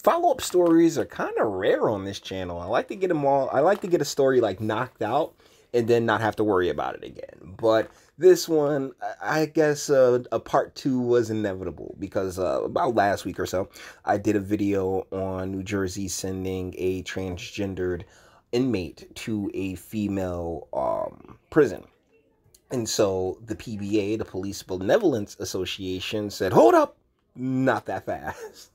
follow-up stories are kind of rare on this channel. I like to get them all. I like to get a story like knocked out and then not have to worry about it again. But this one, I guess a part 2 was inevitable because about last week or so, I did a video on New Jersey sending a transgendered inmate to a female prison. And so the PBA, the Police Benevolence Association, said, hold up, not that fast.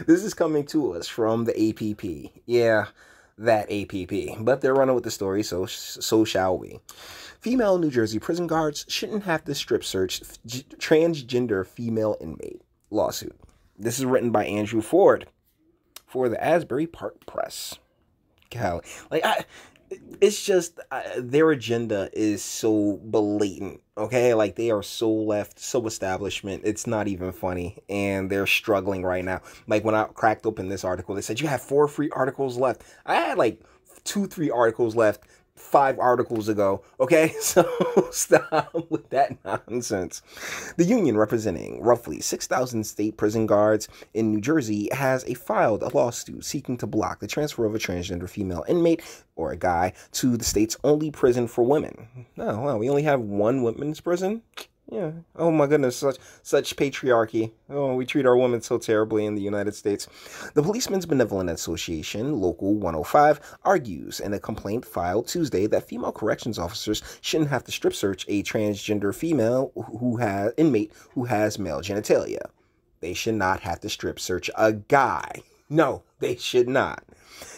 This is coming to us from the APP. Yeah, that APP. But they're running with the story, so shall we. Female New Jersey prison guards shouldn't have to strip search transgender female inmate. Lawsuit. This is written by Andrew Ford for the Asbury Park Press. Golly. It's just their agenda is so blatant, okay? Like, they are so left, so establishment. It's not even funny, and they're struggling right now. Like, when I cracked open this article, they said you have 4 free articles left. I had like 2-3 articles left 5 articles ago, okay? So stop with that nonsense. The union, representing roughly 6,000 state prison guards in New Jersey, has filed a lawsuit seeking to block the transfer of a transgender female inmate or a guy to the state's only prison for women. Oh, wow, we only have one women's prison? Yeah. Oh my goodness, such patriarchy. Oh, we treat our women so terribly in the United States. The Policemen's Benevolent Association, Local 105, argues in a complaint filed Tuesday that female corrections officers shouldn't have to strip search a transgender female inmate who has male genitalia. They should not have to strip search a guy. No, they should not.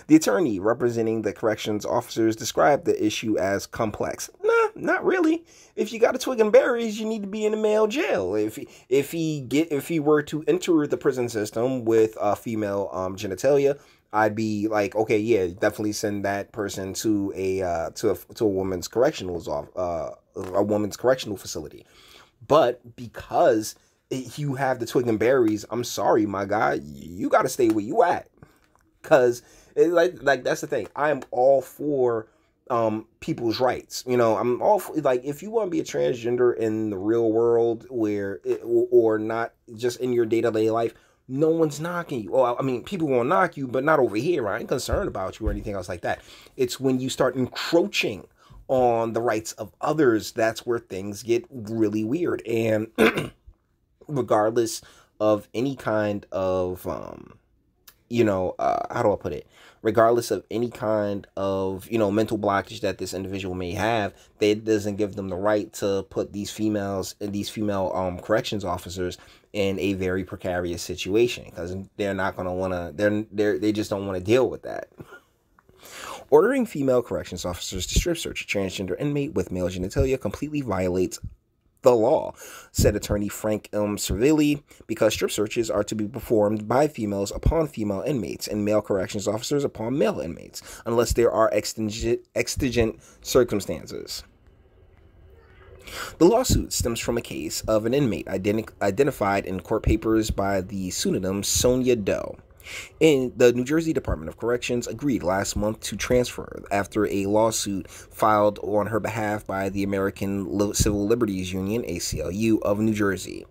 The attorney representing the corrections officers described the issue as complex. Nah, not really. If you got a twig and berries, you need to be in a male jail. If he were to enter the prison system with a female genitalia, I'd be like, okay, yeah, definitely send that person to a woman's correctional facility. But because you have the twig and berries, I'm sorry, my guy, you got to stay where you at. Because like that's the thing. I am all for people's rights. You know, I'm all for, like, if you want to be a transgender in the real world or not just in your day-to-day life, no one's knocking you. Well, I mean, people won't knock you, but not over here. I ain't concerned about you or anything else like that. It's when you start encroaching on the rights of others, that's where things get really weird. And regardless of any kind of how do I put it? Regardless of any kind of, mental blockage that this individual may have, that doesn't give them the right to put these female corrections officers in a very precarious situation, because they're not going to want to, they just don't want to deal with that. Ordering female corrections officers to strip search a transgender inmate with male genitalia completely violates the law, said attorney Frank Servilli, because strip searches are to be performed by females upon female inmates and male corrections officers upon male inmates, unless there are exigent circumstances. The lawsuit stems from a case of an inmate identified in court papers by the pseudonym Sonia Doe. And the New Jersey Department of Corrections agreed last month to transfer after a lawsuit filed on her behalf by the American Civil Liberties Union, ACLU, of New Jersey.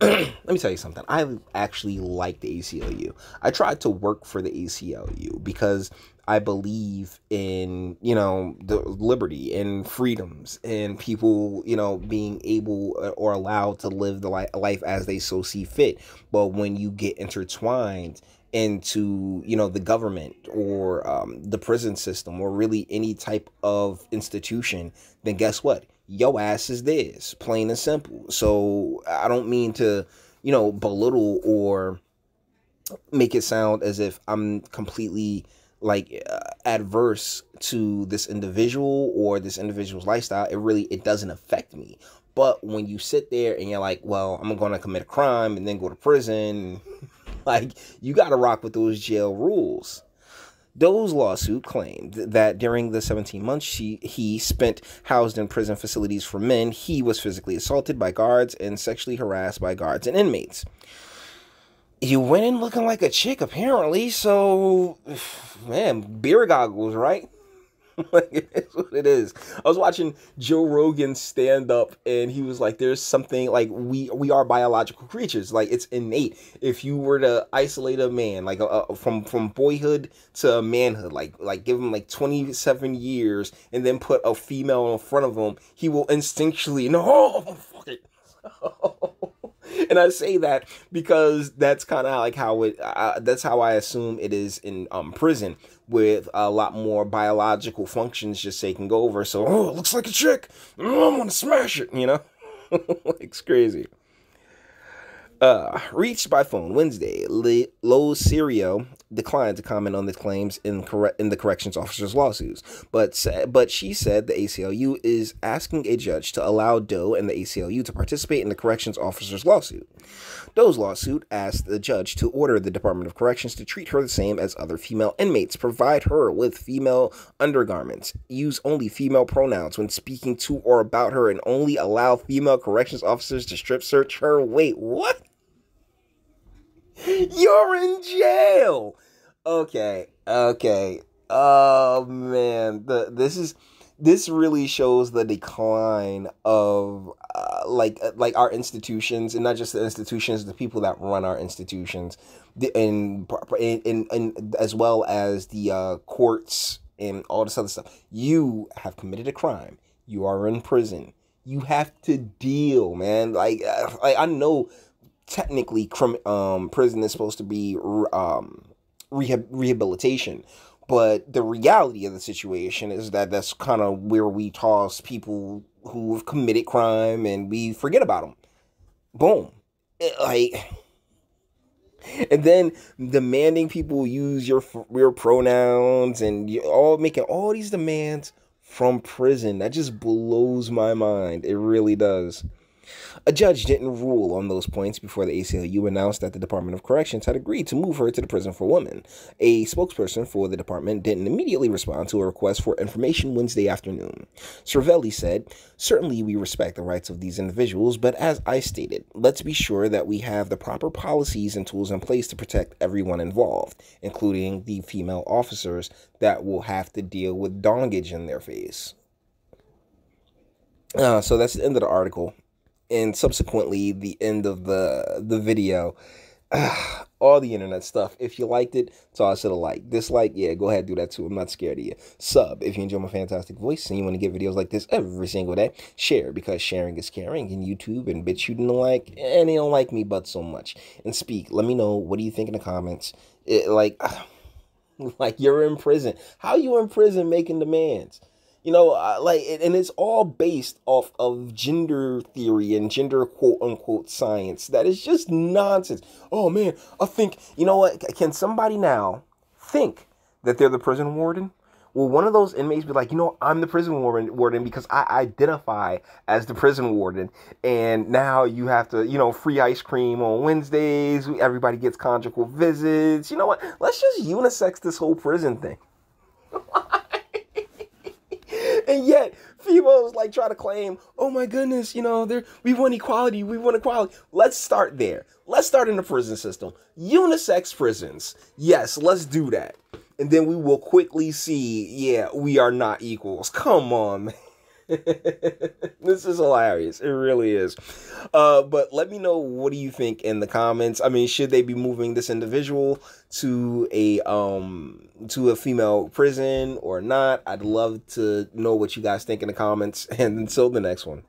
Let me tell you something. I actually like the ACLU. I tried to work for the ACLU because I believe in, the liberty and freedoms and people, being able or allowed to live the life as they so see fit. But when you get intertwined into, the government or the prison system or really any type of institution, then guess what? Your ass is theirs, plain and simple. So I don't mean to, belittle or make it sound as if I'm completely adverse to this individual or this individual's lifestyle. It doesn't affect me. But when you sit there and you're like, well, I'm going to commit a crime and then go to prison, you got to rock with those jail rules. Doe's lawsuit claimed that during the 17 months he spent housed in prison facilities for men, he was physically assaulted by guards and sexually harassed by guards and inmates. You went in looking like a chick, apparently, so, man, beer goggles, right? Like, it's what it is. I was watching Joe Rogan stand up, and he was like, "There's something like we are biological creatures. Like it's innate. If you were to isolate a man, like from boyhood to manhood, like give him like 27 years, and then put a female in front of him, he will instinctually know. Oh, fuck it." And I say that because that's kind of like how it. That's how I assume it is in prison, with a lot more biological functions just taking over. So, oh, it looks like a chick. Oh, I'm gonna smash it. Like, it's crazy. Reached by phone Wednesday, Lo Serio declined to comment on the claims in the corrections officer's lawsuits, but she said the ACLU is asking a judge to allow Doe and the ACLU to participate in the corrections officer's lawsuit. Doe's lawsuit asked the judge to order the Department of Corrections to treat her the same as other female inmates, provide her with female undergarments, use only female pronouns when speaking to or about her, and only allow female corrections officers to strip search her. Wait, what? You're in jail. Okay. Oh man, this really shows the decline of like our institutions, and not just the institutions, the people that run our institutions, and as well as the courts and all this other stuff. You have committed a crime. You are in prison. You have to deal, man. Like I know technically prison is supposed to be rehabilitation, but the reality of the situation is that that's kind of where we toss people who have committed crime and we forget about them. Boom. And then demanding people use your pronouns, and you're all making all these demands from prison. That just blows my mind. It really does. A judge didn't rule on those points before the ACLU announced that the Department of Corrections had agreed to move her to the prison for women. A spokesperson for the department didn't immediately respond to a request for information Wednesday afternoon. Cervelli said, "Certainly we respect the rights of these individuals, but as I stated, let's be sure that we have the proper policies and tools in place to protect everyone involved, including the female officers that will have to deal with dongage in their face." So that's the end of the article. And subsequently, the end of the video. All the internet stuff. If you liked it, toss it a like. Dislike, yeah, go ahead, do that too. I'm not scared of you. Sub if you enjoy my fantastic voice and you want to get videos like this every single day. Share, because sharing is caring. And YouTube and BitChute don't like, and they don't like me but so much. And speak. Let me know, what do you think in the comments? Like you're in prison. How are you in prison making demands? And it's all based off of gender theory and gender quote unquote science. That is just nonsense. Oh man, I think, you know what? Can somebody now think that they're the prison warden? Will one of those inmates be like, I'm the prison warden because I identify as the prison warden, and now you have to, free ice cream on Wednesdays. Everybody gets conjugal visits. You know what? Let's just unisex this whole prison thing. And yet, females try to claim, oh my goodness, we want equality, Let's start there. Let's start in the prison system. Unisex prisons. Yes, let's do that. And then we will quickly see, yeah, we are not equals. Come on, man. This is hilarious. It really is. But let me know, what do you think in the comments? I mean, should they be moving this individual to a female prison or not? I'd love to know what you guys think in the comments. And until the next one.